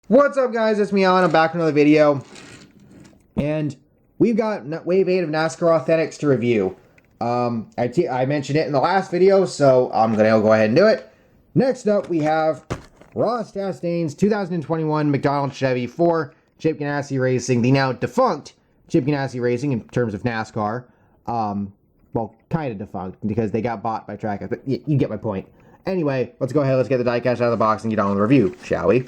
What's up, guys? It's me, Alan. I'm back with another video. And we've got Wave 8 of NASCAR Authentics to review. I mentioned it in the last video, so I'm going to go ahead and do it. Next up, we have Ross Chastain's 2021 McDonald's Chevy for Chip Ganassi Racing, the now defunct Chip Ganassi Racing in terms of NASCAR. Well, kind of defunct because they got bought by Trackhouse, but you get my point. Anyway, let's go ahead, let's get the diecast out of the box and get on with the review, shall we?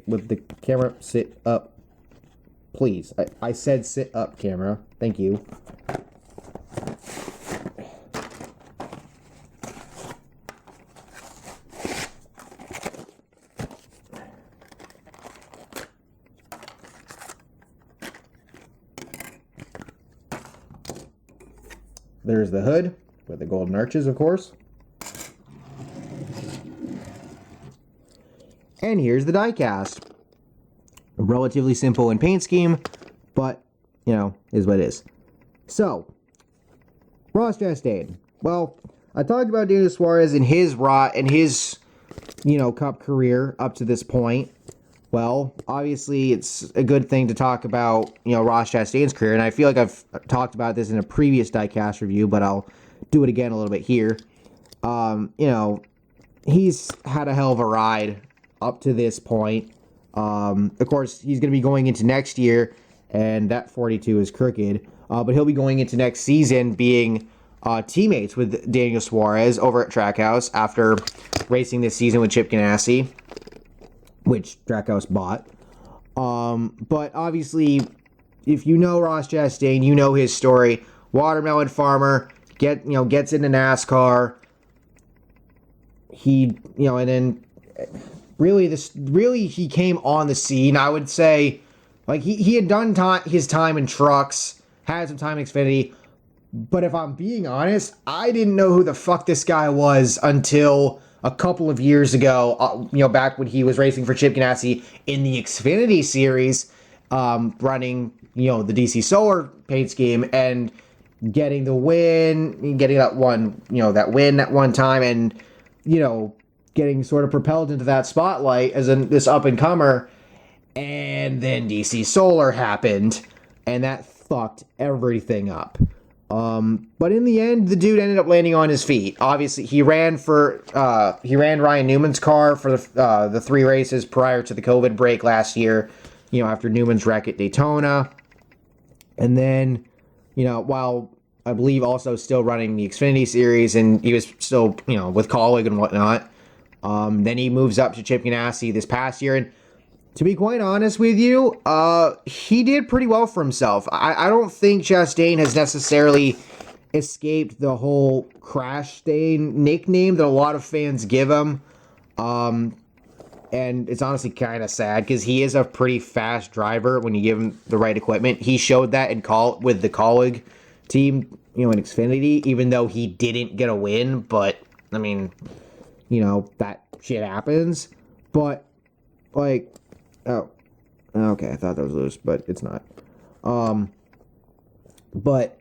With the camera, sit up, please. I said sit up, camera. Thank you. There's the hood with the golden arches, of course. And here's the diecast. Relatively simple in paint scheme, but, you know, is what it is. So, Ross Chastain. Well, I talked about Daniel Suarez and his Cup career up to this point. Well, obviously, it's a good thing to talk about, Ross Chastain's career, and I feel like I've talked about this in a previous diecast review, but I'll do it again a little bit here. He's had a hell of a ride up to this point. Of course, he's going to be going into next year, and that 42 is crooked. But he'll be going into next season being teammates with Daniel Suarez over at Trackhouse after racing this season with Chip Ganassi, which Trackhouse bought. But obviously, if you know Ross Chastain, you know his story. Watermelon farmer, gets into NASCAR. And then Really, he came on the scene, I would say. Like, he had done his time in trucks, had some time in Xfinity, but if I'm being honest, I didn't know who the fuck this guy was until a couple of years ago, back when he was racing for Chip Ganassi in the Xfinity series, running, the DC Solar paint scheme, and getting the win, getting that win that one time, and, getting sort of propelled into that spotlight as this up-and-comer, and then DC Solar happened, and that fucked everything up. But in the end, the dude ended up landing on his feet. Obviously, he ran Ryan Newman's car for the 3 races prior to the COVID break last year, after Newman's wreck at Daytona. And then, while I believe also still running the Xfinity series, and he was still, with Colleague and whatnot. Then he moves up to Chip Ganassi this past year, and to be quite honest with you, he did pretty well for himself. I don't think Chastain has necessarily escaped the whole Crash Stain nickname that a lot of fans give him, and it's honestly kind of sad because he is a pretty fast driver when you give him the right equipment. He showed that with the Colleague team, in Xfinity, even though he didn't get a win, but, I mean, that shit happens. But, like, oh, okay, I thought that was loose, but it's not. But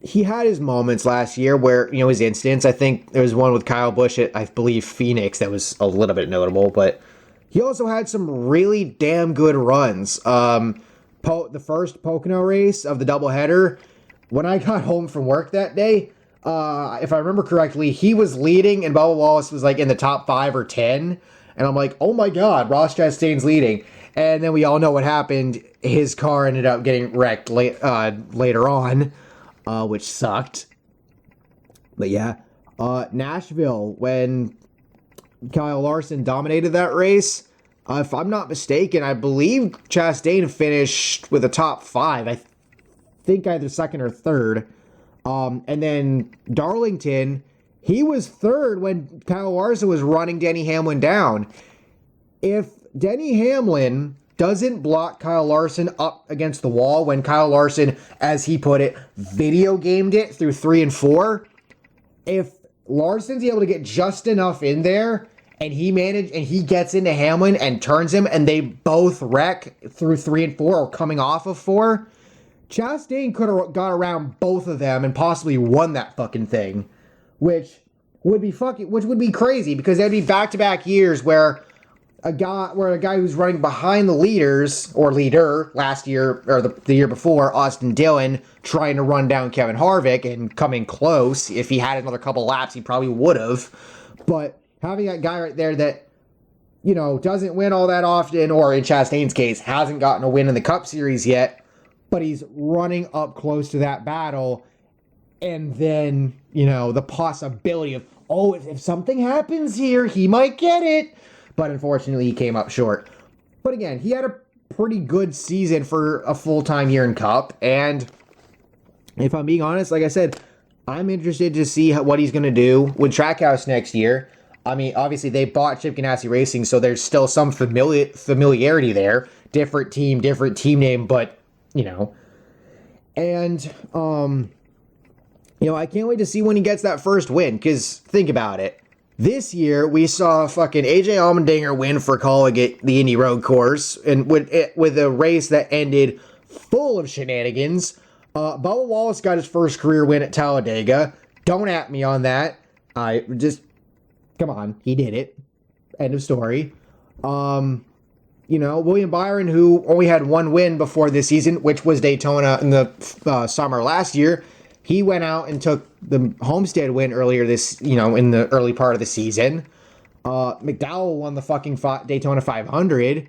he had his moments last year where, his instance, I think there was one with Kyle Busch at, I believe, Phoenix that was a little bit notable, but he also had some really damn good runs. The first Pocono race of the doubleheader, when I got home from work that day, if I remember correctly, he was leading and Bubba Wallace was like in the top 5 or 10. And I'm like, oh my God, Ross Chastain's leading. And then we all know what happened. His car ended up getting wrecked later on, which sucked. But yeah, Nashville, when Kyle Larson dominated that race, if I'm not mistaken, I believe Chastain finished with a top 5. I think either second or third. And then Darlington, he was third when Kyle Larson was running Denny Hamlin down. If Denny Hamlin doesn't block Kyle Larson up against the wall when Kyle Larson, as he put it, video gamed it through 3 and 4, if Larson's able to get just enough in there and he gets into Hamlin and turns him and they both wreck through 3 and 4 or coming off of 4, Chastain could have got around both of them and possibly won that fucking thing, which would be crazy because there'd be back-to-back years where a guy who's running behind the leaders or leader last year or the year before, Austin Dillon, trying to run down Kevin Harvick and coming close. If he had another couple laps, he probably would have. But having that guy right there that, you know, doesn't win all that often, or in Chastain's case, hasn't gotten a win in the Cup Series yet, but he's running up close to that battle. And then, you know, the possibility of, oh, if something happens here, he might get it. But unfortunately, he came up short. But again, he had a pretty good season for a full-time year in Cup. And if I'm being honest, like I said, I'm interested to see what he's going to do with Trackhouse next year. I mean, obviously, they bought Chip Ganassi Racing, so there's still some familiarity there. Different team name, but, you know. And, you know, I can't wait to see when he gets that first win, because think about it. This year, we saw fucking AJ Allmendinger win for calling it the Indy Road Course, and with a race that ended full of shenanigans. Bubba Wallace got his first career win at Talladega. Don't at me on that. Come on, he did it. End of story. You know, William Byron, who only had one win before this season, which was Daytona in the summer last year, he went out and took the Homestead win earlier this, you know, in the early part of the season. McDowell won the fucking Daytona 500.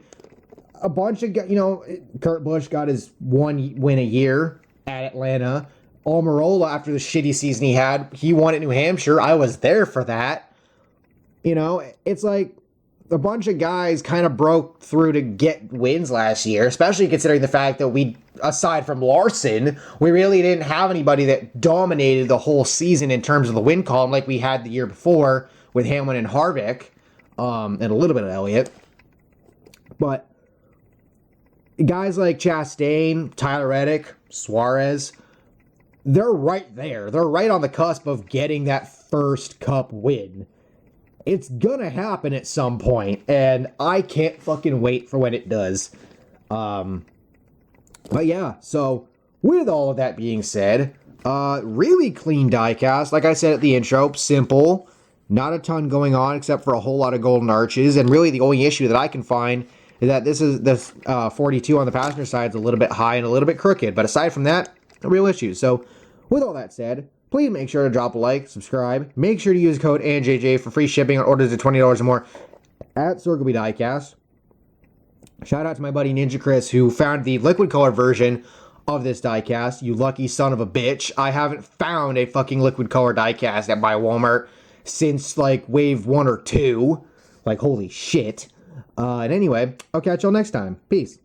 A bunch of, you know, Kurt Busch got his one win a year at Atlanta. Almirola, after the shitty season he had, he won at New Hampshire. I was there for that. You know, it's like a bunch of guys kind of broke through to get wins last year, especially considering the fact that we, aside from Larson, we really didn't have anybody that dominated the whole season in terms of the win column like we had the year before with Hamlin and Harvick, and a little bit of Elliott. But guys like Chastain, Tyler Reddick, Suarez, they're right there. They're right on the cusp of getting that first Cup win. It's gonna happen at some point, and I can't fucking wait for when it does. But yeah, so with all of that being said, really clean diecast. Like I said at the intro, simple, not a ton going on except for a whole lot of golden arches, and really the only issue that I can find is that this 42 on the passenger side is a little bit high and a little bit crooked, but aside from that, no real issues. So with all that said, please make sure to drop a like, subscribe. Make sure to use code ANJJ for free shipping on orders of $20 or more at Circle B Diecast. Shout out to my buddy Ninja Chris, who found the liquid colored version of this diecast. You lucky son of a bitch. I haven't found a fucking liquid colored diecast at my Walmart since like wave 1 or 2. Like, holy shit. And anyway, I'll catch y'all next time. Peace.